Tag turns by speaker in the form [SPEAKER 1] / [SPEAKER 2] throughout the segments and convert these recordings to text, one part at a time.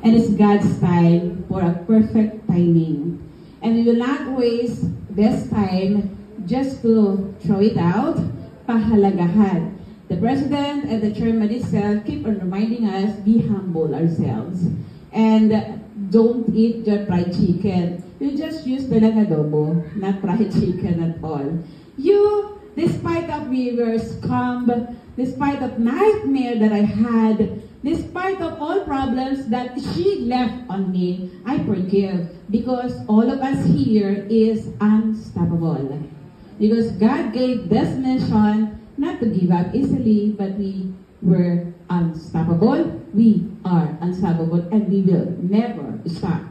[SPEAKER 1] And it's God's time for a perfect timing. And we will not waste this time just to throw it out, pahalagahan. The President and the Chairman itself keep on reminding us, be humble ourselves. And don't eat your fried chicken. You just use the lang adobo, not fried chicken at all. You, despite of we were scammed, despite of nightmare that I had, despite of all problems that she left on me, I forgive. Because all of us here is unstoppable. Because God gave this mission not to give up easily, but we were unstoppable. We are unstoppable, and we will never stop.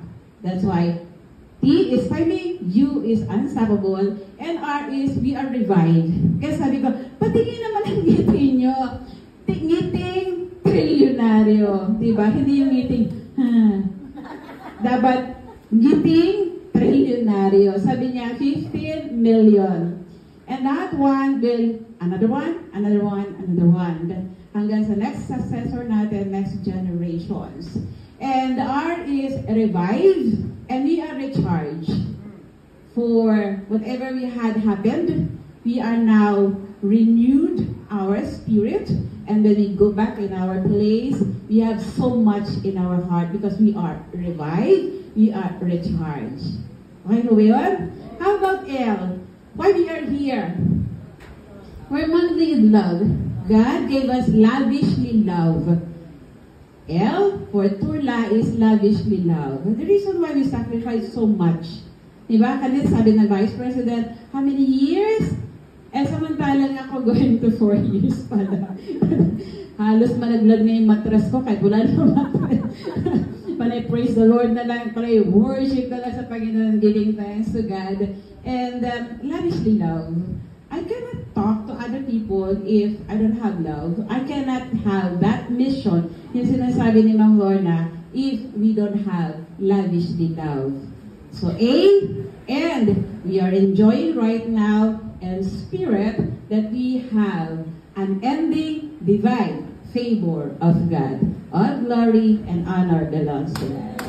[SPEAKER 1] That's why T is timing, U is unstoppable, and R is we are revived. Kaya sabi ko, patingin naman ang ngiti nyo. Ngiting trilyonaryo. Diba? Hindi yung ngiting, Dapat ngiting trilyonaryo. Sabi niya, 15 million. And that one will, another one, another one, another one. Hanggang sa next successor natin, next generations. And R is revived, and we are recharged. For whatever we had happened, we are now renewed our spirit. And when we go back in our place, we have so much in our heart because we are revived, we are recharged. Okay po ba yun? How about L? Why we are here? We're monthly in love. God gave us lavishly love. L for Turla is lavishly love. The reason why we sacrifice so much. Diba? Kanina sabi ng Vice President, how many years? Eh samantalang ako going to 4 years pala. Halos malaglag na yung matras ko kahit wala na matras. Panay praise the Lord na lang, panay worship na lang sa Panginoon, giving thanks to God. And lavishly love. I cannot talk to other people if I don't have love. I cannot have that mission, yung sinasabi ni Ma'am Lorna, if we don't have lavishly love. So A, and we are enjoying right now and spirit that we have unending divine favor of God. All glory and honor belongs to God.